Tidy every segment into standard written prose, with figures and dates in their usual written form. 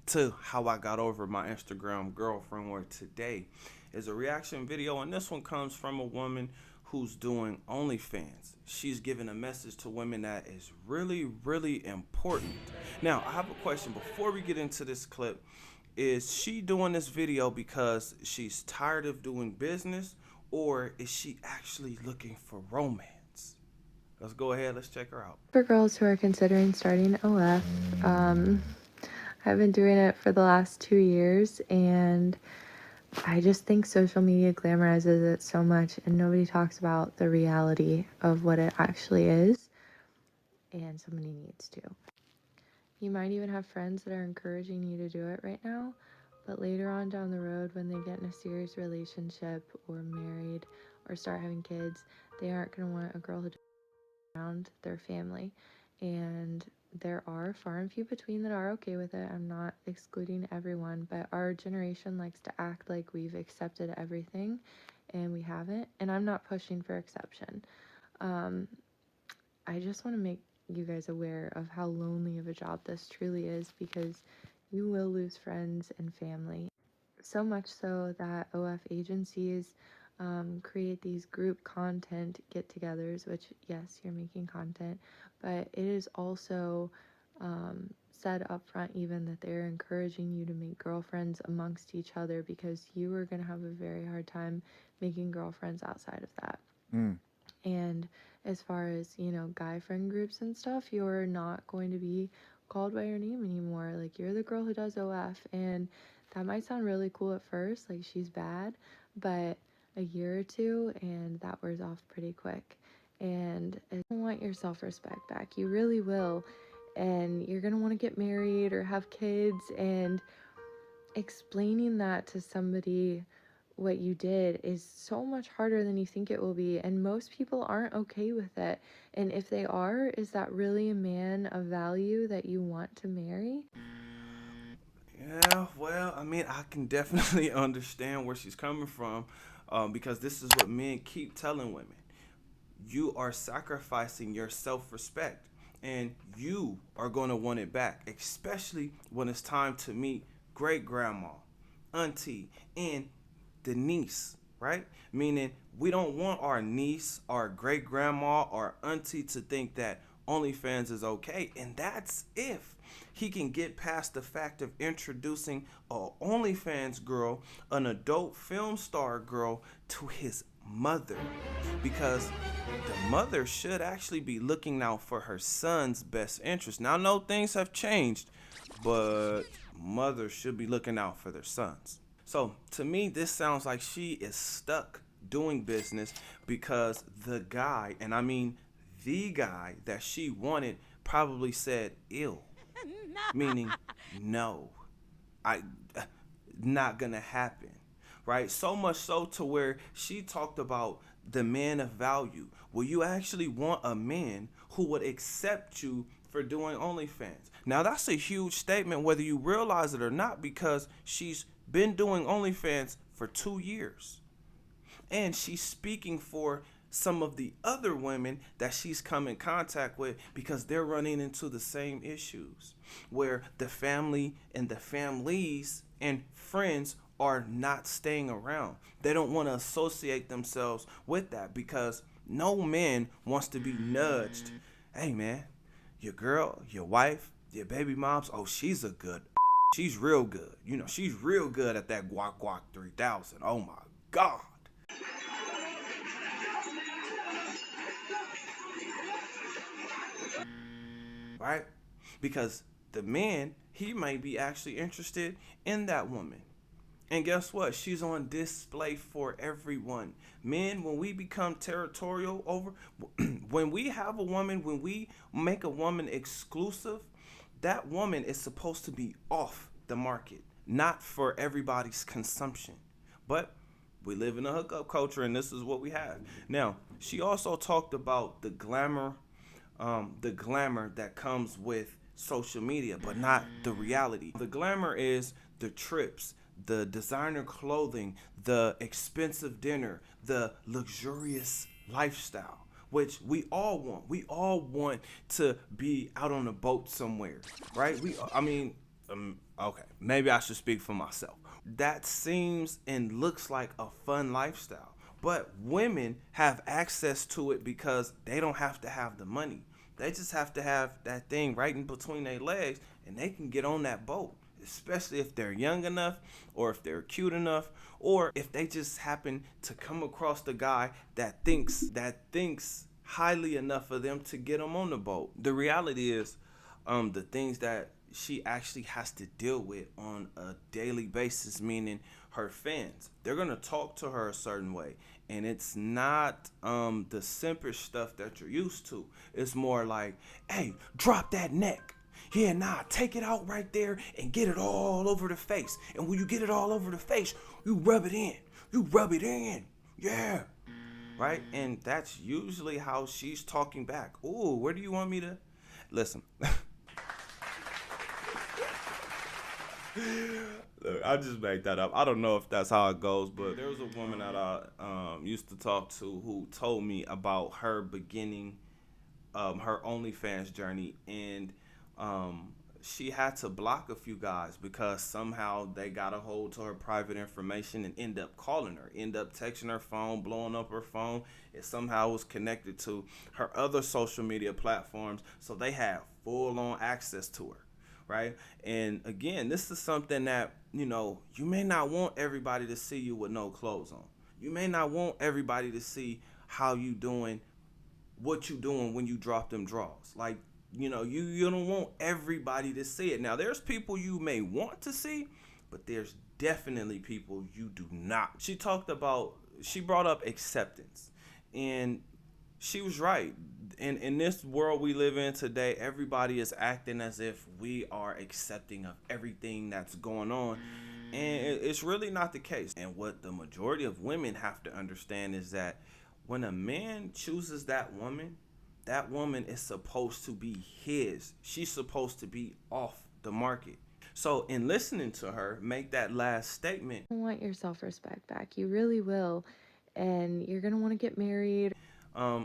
to how I got over my Instagram girlfriend, where today is a reaction video, and this one comes from a woman who's doing OnlyFans. She's giving a message to women that is really, really important. Now, I have a question before we get into this clip. Is she doing this video because she's tired of doing business, or is she actually looking for romance? Let's go ahead, let's check her out. For girls who are considering starting OF, I've been doing it for the last 2 years, and I just think social media glamorizes it so much, and nobody talks about the reality of what it actually is, and somebody needs to. You might even have friends that are encouraging you to do it right now, but later on down the road, when they get in a serious relationship or married or start having kids, they aren't going to want a girl who around their family. And there are far and few between that are okay with it. I'm not excluding everyone, but our generation likes to act like we've accepted everything, and we haven't. And I'm not pushing for exception. I just want to make you guys aware of how lonely of a job this truly is, because you will lose friends and family. So much so that OF agencies create these group content get-togethers, which, yes, you're making content, but it is also said up front even that they're encouraging you to make girlfriends amongst each other, because you are going to have a very hard time making girlfriends outside of that. And as far as, guy friend groups and stuff, you're not going to be called by your name anymore. Like, you're the girl who does OF, and that might sound really cool at first, like she's bad, but a year or two and that wears off pretty quick. And you want your self-respect back. You really will. And you're going to want to get married or have kids, and explaining that to somebody what you did is so much harder than you think it will be, and most people aren't okay with it. And if they are, is that really a man of value that you want to marry? Yeah, well, I mean, I can definitely understand where she's coming from, because this is what men keep telling women. You are sacrificing your self respect, and you are going to want it back, especially when it's time to meet great grandma, auntie, and the niece, right? Meaning, we don't want our niece, our great grandma, our auntie to think that OnlyFans is okay. And that's if he can get past the fact of introducing a OnlyFans girl, an adult film star girl, to his mother. Because the mother should actually be looking out for her son's best interest. Now, I know things have changed, but mothers should be looking out for their sons. So to me, this sounds like she is stuck doing business because the guy, and I mean the guy that she wanted, probably said ill, meaning no, I not gonna happen, right? So much so to where she talked about the man of value. Will you actually want a man who would accept you for doing OnlyFans? Now that's a huge statement, whether you realize it or not, because she's been doing OnlyFans for 2 years, and she's speaking for some of the other women that she's come in contact with, because they're running into the same issues where the family and the families and friends are not staying around. They don't want to associate themselves with that, because no man wants to be nudged. Hey man, your girl, your wife, your baby moms, oh, she's a good, she's real good. She's real good at that guac guac 3000. Oh my God. Right? Because the man, he might be actually interested in that woman. And guess what? She's on display for everyone. Men, when we become territorial over, when we have a woman, when we make a woman exclusive, that woman is supposed to be off the market, not for everybody's consumption. But we live in a hookup culture, and this is what we have. Now, she also talked about the glamour that comes with social media, but not the reality. The glamour is the trips, the designer clothing, the expensive dinner, the luxurious lifestyle, which we all want. We all want to be out on a boat somewhere, right? I mean, Okay, maybe I should speak for myself. That seems and looks like a fun lifestyle. But women have access to it because they don't have to have the money. They just have to have that thing right in between their legs and they can get on that boat. Especially if they're young enough or if they're cute enough or if they just happen to come across the guy that thinks highly enough of them to get them on the boat. The reality is the things that she actually has to deal with on a daily basis, meaning her fans. They're gonna talk to her a certain way, and it's not the simpish stuff that you're used to. It's more like, "Hey, drop that neck." Yeah, nah, take it out right there and get it all over the face. And when you get it all over the face, you rub it in. You rub it in. Yeah. Right? And that's usually how she's talking back. Ooh, where do you want me to? Listen, look, I just made that up. I don't know if that's how it goes, but there was a woman that I used to talk to who told me about her beginning her OnlyFans journey, and she had to block a few guys because somehow they got a hold to her private information and end up calling her, end up texting her phone, blowing up her phone. It somehow was connected to her other social media platforms, so they had full on access to her, right? And again, this is something that, you may not want everybody to see you with no clothes on. You may not want everybody to see how you doing, what you doing when you drop them draws. Like, you don't want everybody to see it. Now, there's people you may want to see, but there's definitely people you do not. She brought up acceptance. And she was right. In this world we live in today, everybody is acting as if we are accepting of everything that's going on. And it's really not the case. And what the majority of women have to understand is that when a man chooses that woman is supposed to be his. She's supposed to be off the market. So, in listening to her make that last statement, You want your self respect back. You really will. And you're going to want to get married.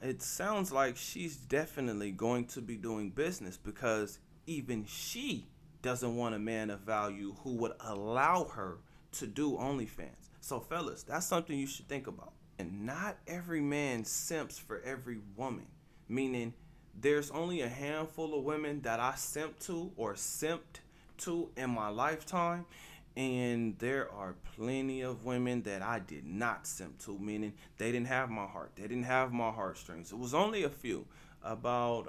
it sounds like she's definitely going to be doing business because even she doesn't want a man of value who would allow her to do OnlyFans. So, fellas, that's something you should think about. And not every man simps for every woman, meaning there's only a handful of women that I simp to or simped to in my lifetime, and there are plenty of women that I did not simp to, meaning they didn't have my heart. They didn't have my heartstrings. It was only a few, about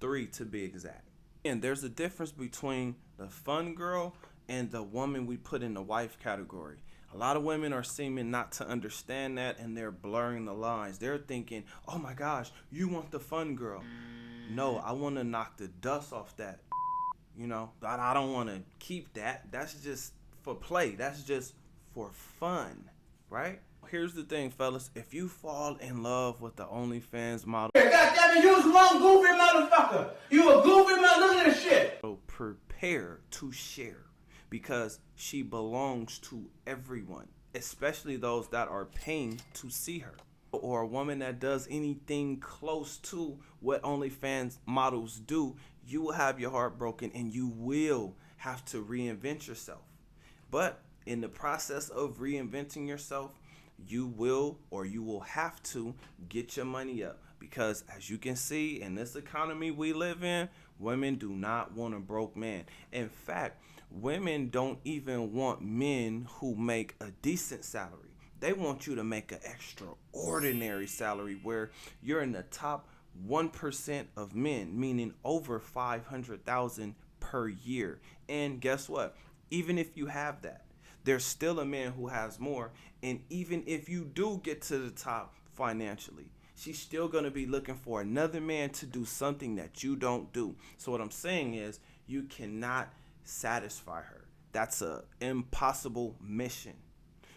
three to be exact. And there's a difference between the fun girl and the woman we put in the wife category. A lot of women are seeming not to understand that and they're blurring the lines. They're thinking, oh my gosh, you want the fun girl. No, I want to knock the dust off that. I don't want to keep that. That's just for play. That's just for fun, right? Here's the thing, fellas. If you fall in love with the OnlyFans model, goddamn it, you was one goofy motherfucker. You a goofy mother. Look at this shit. so prepare to share because she belongs to everyone, especially those that are paying to see her. Or a woman that does anything close to what OnlyFans models do, you will have your heart broken and you will have to reinvent yourself. But in the process of reinventing yourself, you will have to get your money up because as you can see in this economy we live in, women do not want a broke man. In fact, women don't even want men who make a decent salary. They want you to make an extraordinary salary where you're in the top 1% of men, meaning over 500,000 per year. And guess what? Even if you have that, there's still a man who has more. And even if you do get to the top financially, she's still going to be looking for another man to do something that you don't do. So what I'm saying is you cannot satisfy her. That's a impossible mission.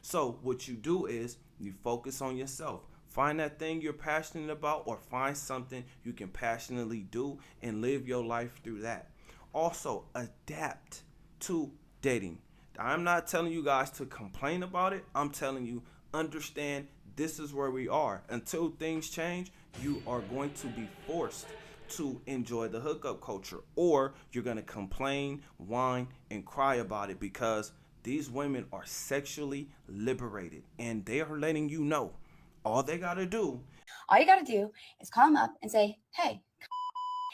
So what you do is you focus on yourself. Find that thing you're passionate about or find something you can passionately do and live your life through that. Also, adapt to dating. I'm not telling you guys to complain about it. I'm telling you, understand this is where we are. Until things change, you are going to be forced to enjoy the hookup culture, or you're going to complain, whine, and cry about it, because these women are sexually liberated and they are letting you know all they got to do. All you gotta do is call him up and say, hey,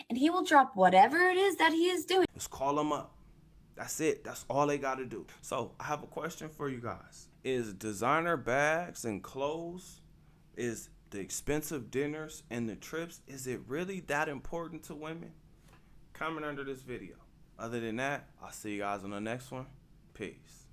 and he will drop whatever it is that he is doing. Just call them up. That's it. That's all they got to do. So I have a question for you guys. Is designer bags and clothes, is the expensive dinners and the trips, is it really that important to women? Comment under this video. Other than that, I'll see you guys on the next one. Peace.